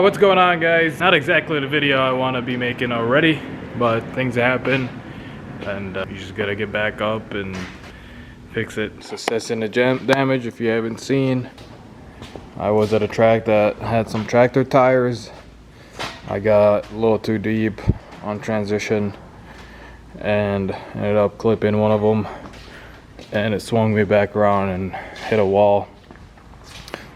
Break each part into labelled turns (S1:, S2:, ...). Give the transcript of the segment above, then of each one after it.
S1: What's going on, guys? Not exactly the video I want to be making already, but things happen and you just gotta get back up and fix it. It's assessing the damage. If you haven't seen, I was at a track that had some tractor tires. I got a little too deep on transition and ended up clipping one of them, and it swung me back around and hit a wall.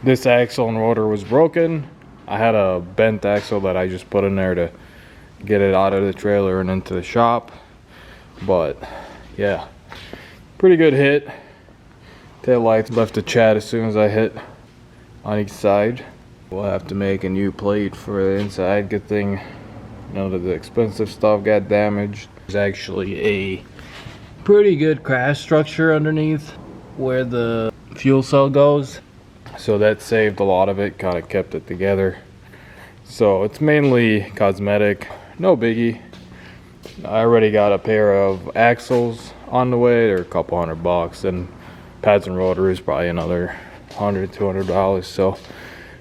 S1: This axle and rotor was broken. I had a bent axle that I just put in there to get it out of the trailer and into the shop. But yeah, pretty good hit. Tail lights left the chat as soon as I hit on each side. We'll have to make a new plate for the inside. Good thing none of the expensive stuff got damaged. There's actually a pretty good crash structure underneath where the fuel cell goes, so that saved a lot of it, kind of kept it together. So it's mainly cosmetic, no biggie. I already got a pair of axles on the way. They're a couple $100, and pads and rotor is probably another $100-$200, so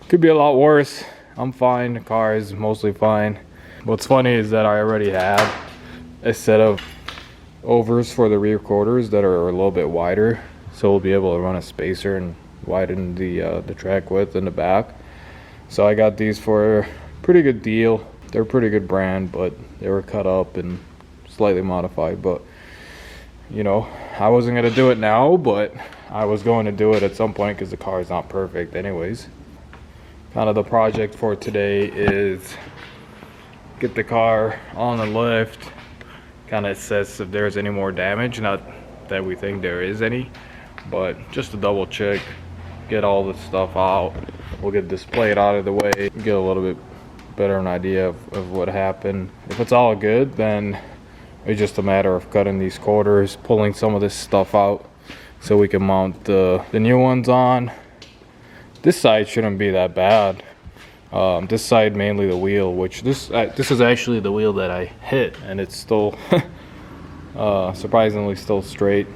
S1: could be a lot worse. I'm fine, the car is mostly fine. What's funny is that I already have a set of overs for the rear quarters that are a little bit wider, so we'll be able to run a spacer and widen the track width in the back. So I got these for a pretty good deal. They're a pretty good brand, but they were cut up and slightly modified. But you know, I wasn't gonna do it now, but I was going to do it at some point because the car is not perfect anyways. Kind of the project for today is get the car on the lift, kind of assess if there's any more damage. Not that we think there is any, but just to double check, get all this stuff out. We'll get this plate out of the way, get a little bit better an idea of what happened. If it's all good, then it's just a matter of cutting these quarters, pulling some of this stuff out so we can mount the new ones on. This side shouldn't be that bad. This side, mainly the wheel, which this is actually the wheel that I hit, and it's still surprisingly still straight.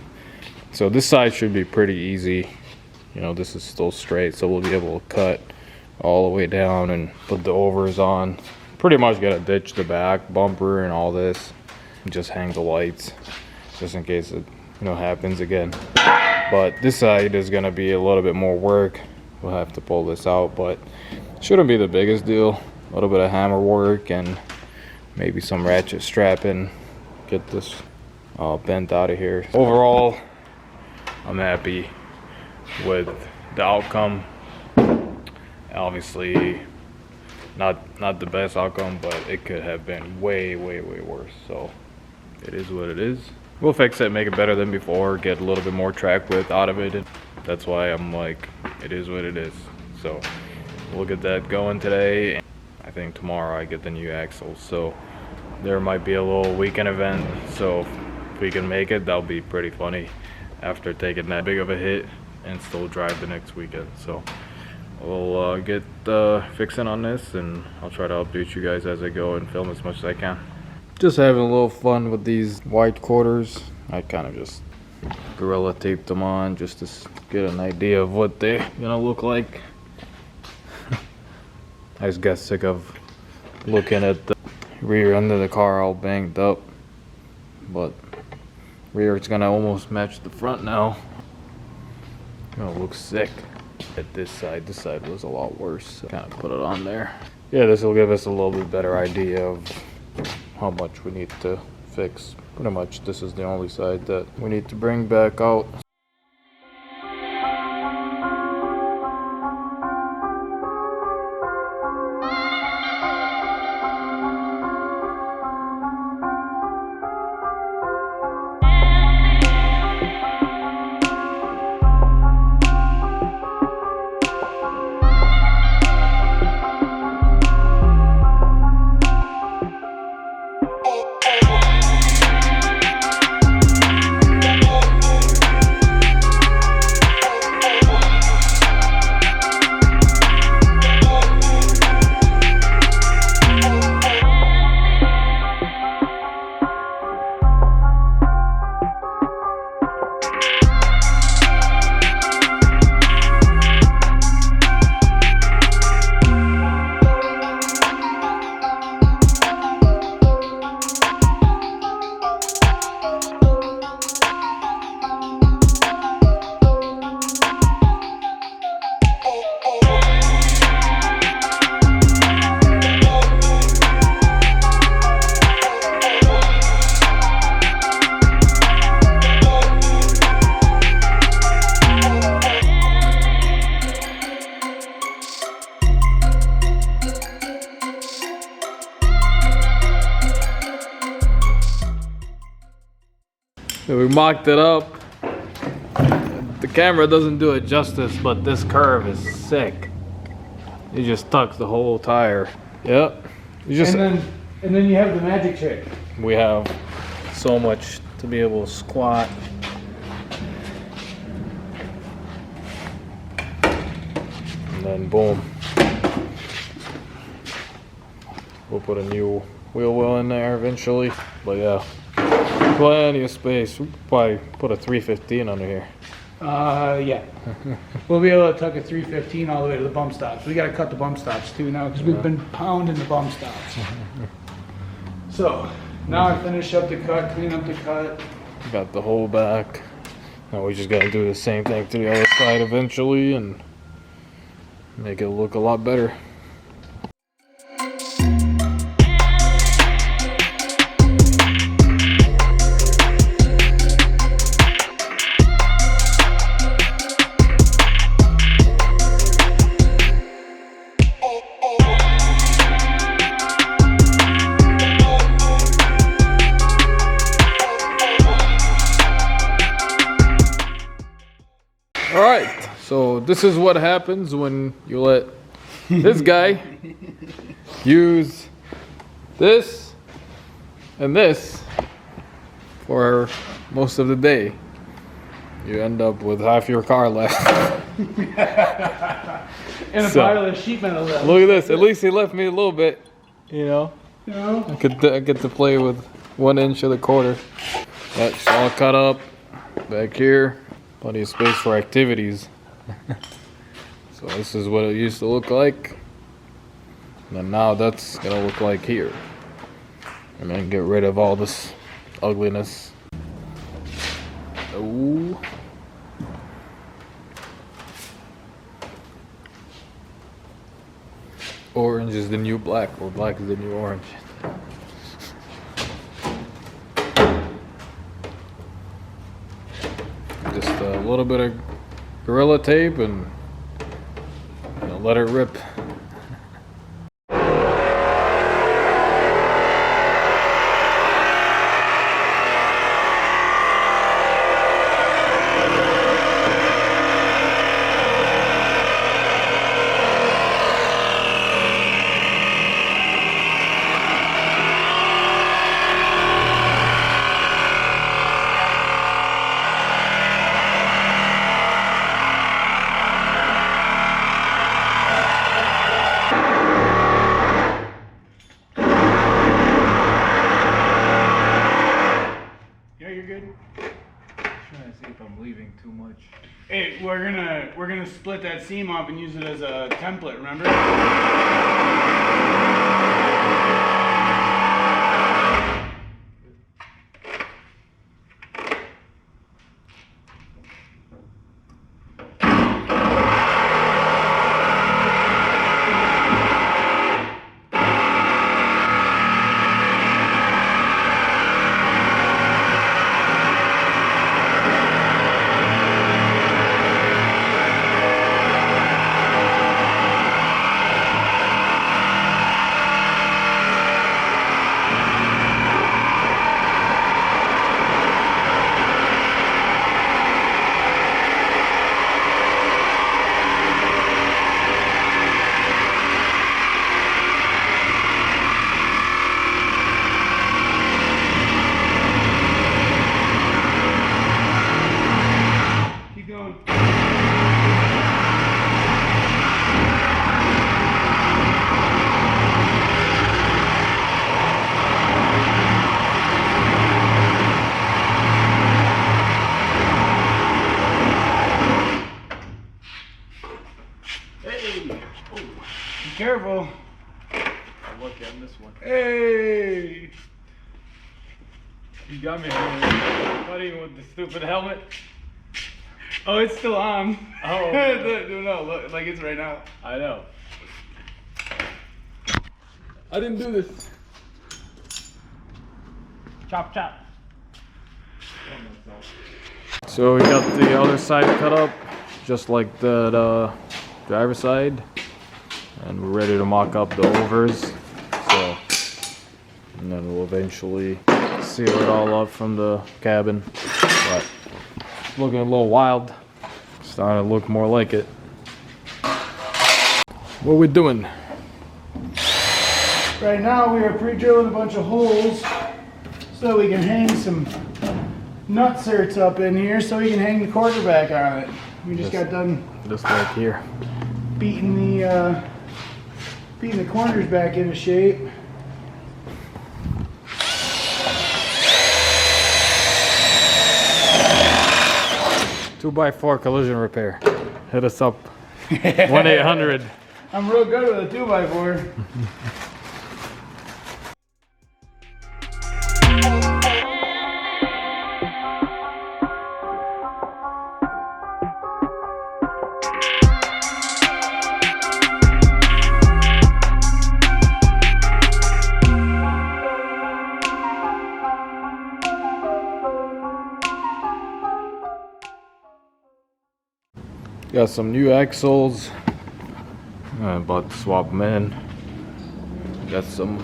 S1: So this side should be pretty easy. You know, this is still straight, so we'll be able to cut all the way down and put the overs on. Pretty much gotta ditch the back bumper and all this, and just hang the lights just in case it, you know, happens again. But this side is gonna be a little bit more work. We'll have to pull this out, but shouldn't be the biggest deal. A little bit of hammer work and maybe some ratchet strapping, get this bent out of here. Overall, I'm happy with the outcome. Obviously not the best outcome, but it could have been way worse, so it is what it is. We'll fix it, make it better than before, get a little bit more track width out of it, and that's why I'm like, it is what it is. So we'll get that going today. I think tomorrow I get the new axles, so there might be a little weekend event, so if we can make it, that'll be pretty funny after taking that big of a hit and still drive the next weekend. So we'll get fixing on this, and I'll try to update you guys as I go and film as much as I can. Just having a little fun with these white quarters. I kind of just gorilla taped them on just to get an idea of what they're gonna look like. I just got sick of looking at the rear end of the car all banged up, but rear is gonna almost match the front now. Gonna look sick. At this side was a lot worse, so kind of put it on there. Yeah, this will give us a little bit better idea of how much we need to fix. Pretty much this is the only side that we need to bring back out. So we mocked it up. The camera doesn't do it justice, but this curve is sick. It just tucks the whole tire. Yep.
S2: And then you have the magic trick.
S1: We have so much to be able to squat. And then boom. We'll put a new wheel well in there eventually. But yeah, plenty of space. We'll probably put a 315 under here.
S2: Yeah. We'll be able to tuck a 315 all the way to the bump stops. We gotta cut the bump stops too now because we've been pounding the bump stops. So now I finish up the cut, clean up the cut.
S1: Got the whole back. Now we just gotta do the same thing to the other side eventually and make it look a lot better. Alright, so this is what happens when you let this guy use this and this for most of the day. You end up with half your car left.
S2: And a pile of sheet metal left.
S1: Look at this, at least he left me a little bit, you know. I get to play with 1 inch of the quarter. That's all cut up back here. Plenty of space for activities. So this is what it used to look like. And now that's gonna look like here. And then get rid of all this ugliness. Ooh. Orange is the new black, or black is the new orange. Just a little bit of Gorilla Tape and let it rip. Too much.
S2: Hey, we're gonna split that seam off and use it as a template, remember? Careful.
S1: I'm lucky on this one.
S2: Hey!
S1: You got me buddy with the stupid helmet.
S2: Oh, it's still on.
S1: Oh.
S2: No, look, like it's right now.
S1: I know. I didn't do this.
S2: Chop, chop.
S1: So we got the other side cut up, just like the driver's side. And we're ready to mock up the overs. So, and then we'll eventually seal it all up from the cabin, but it's looking a little wild. Starting to look more like it. What are we doing?
S2: Right now we are pre-drilling a bunch of holes so we can hang some nut certs up in here so we can hang the quarterback on it. We just got done
S1: Just like here.
S2: beating the corners back into shape.
S1: Two by 4 collision repair. Hit us up. 1-800.
S2: I'm real good with a 2x4.
S1: Got some new axles. I'm about to swap them in. Got some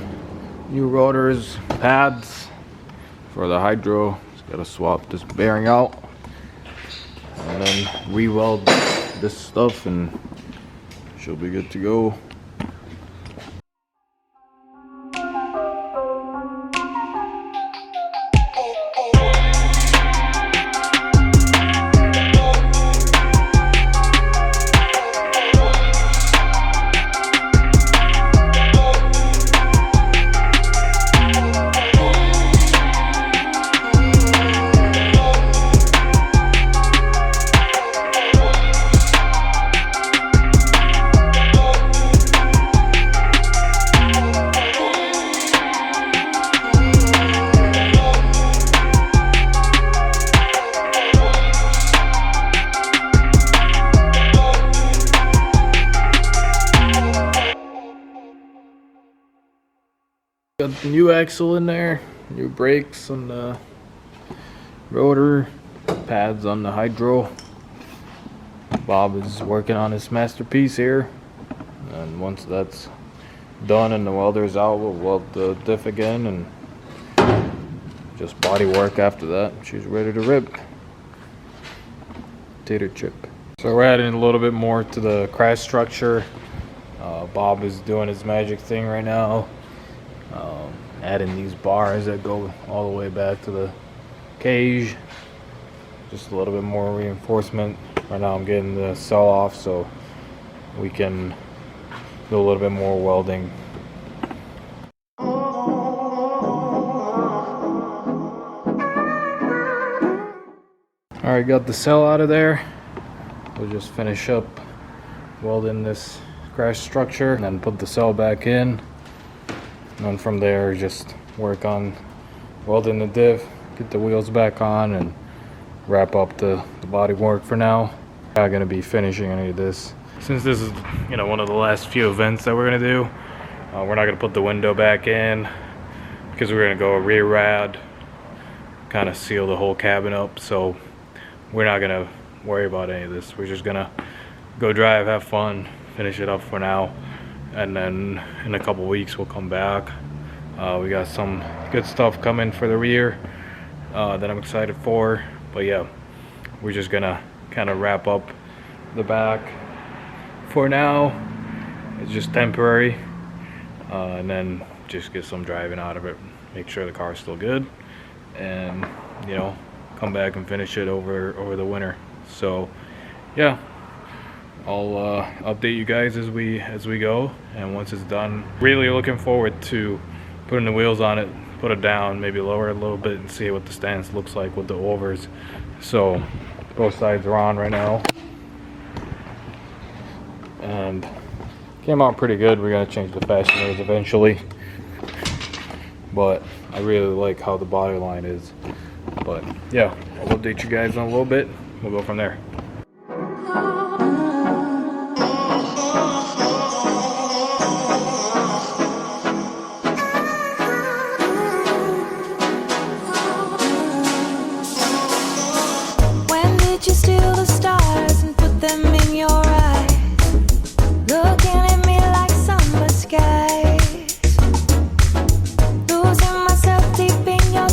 S1: new rotors, pads for the hydro. Just gotta swap this bearing out and then re-weld this stuff and she'll be good to go. Got the new axle in there, new brakes on the rotor, pads on the hydro. Bob is working on his masterpiece here, and once that's done and the welder's out, we'll weld the diff again and just body work after that. She's ready to rip. Tater chip. So we're adding a little bit more to the crash structure. Bob is doing his magic thing right now. Adding these bars that go all the way back to the cage. Just a little bit more reinforcement. Right now I'm getting the cell off so we can do a little bit more welding. Alright, got the cell out of there. We'll just finish up welding this crash structure and then put the cell back in. And then from there, just work on welding the diff, get the wheels back on, and wrap up the body work for now. Not gonna be finishing any of this. Since this is, one of the last few events that we're gonna do, we're not gonna put the window back in because we're gonna go a rear rad, kind of seal the whole cabin up. So we're not gonna worry about any of this. We're just gonna go drive, have fun, finish it up for now. And then in a couple weeks we'll come back. We got some good stuff coming for the rear that I'm excited for. But yeah, we're just gonna kind of wrap up the back for now. It's just temporary, and then just get some driving out of it, make sure the car's still good, and come back and finish it over the winter. So yeah, I'll update you guys as we go, and once it's done, really looking forward to putting the wheels on it, put it down, maybe lower it a little bit and see what the stance looks like with the overs. So both sides are on right now and came out pretty good. We're gonna change the fasteners eventually, but I really like how the body line is. But yeah, I'll update you guys in a little bit. We'll go from there.
S3: You steal the stars and put them in your eyes, looking at me like summer skies, losing myself deep in your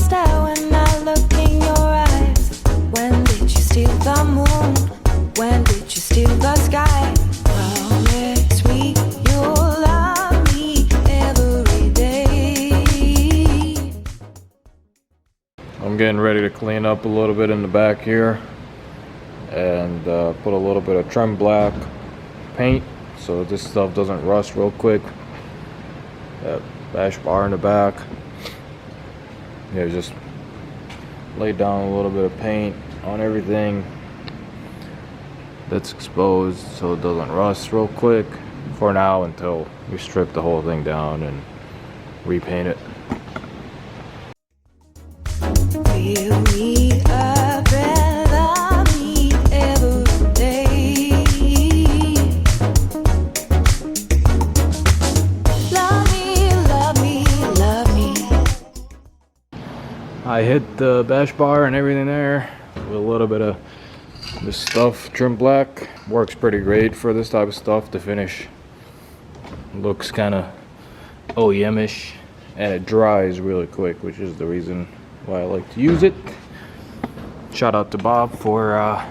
S1: I'm getting ready to clean up a little bit in the back here and put a little bit of trim black paint so this stuff doesn't rust real quick. That bash bar in the back, yeah, just lay down a little bit of paint on everything that's exposed so it doesn't rust real quick for now until we strip the whole thing down and repaint it.
S3: Feel me up and love me every day. Love me, love me, love me.
S1: I hit the bash bar and everything there with a little bit of this stuff, trim black. Works pretty great for this type of stuff. The finish looks kind of OEM-ish and it dries really quick, which is the reason why I like to use it. Shout out to Bob for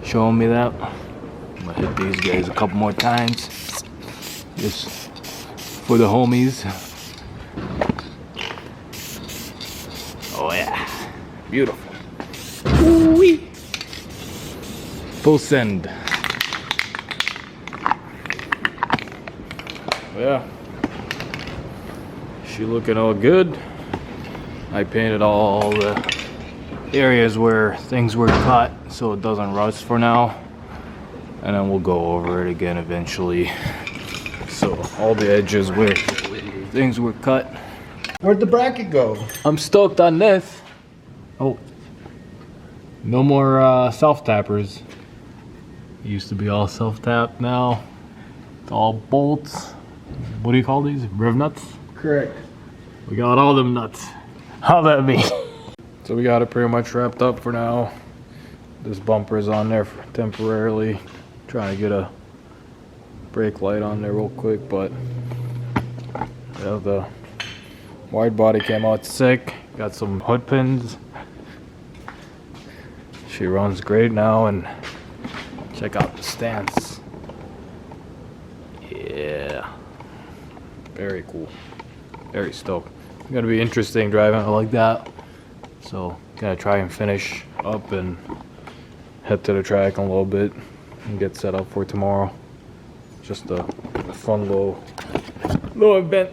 S1: showing me that. I'm gonna hit these guys a couple more times just for the homies. Oh yeah, beautiful. Ooh-wee. Full send. Yeah, she looking all good. I painted all the areas where things were cut so it doesn't rust for now, and then we'll go over it again eventually. So all the edges where things were cut.
S2: Where'd the bracket go?
S1: I'm stoked on this. Oh, no more self-tappers. Used to be all self-tap, now it's all bolts. What do you call these? Rev nuts?
S2: Correct.
S1: We got all them nuts. How that mean? So we got it pretty much wrapped up for now. This bumper is on there for temporarily. Trying to get a brake light on there real quick, but yeah, the wide body came out sick. Got some hood pins. She runs great now, and check out the stance. Yeah, very cool. Very stoked. It's gonna be interesting driving it like that. So gonna try and finish up and head to the track in a little bit and get set up for tomorrow. Just a fun little event.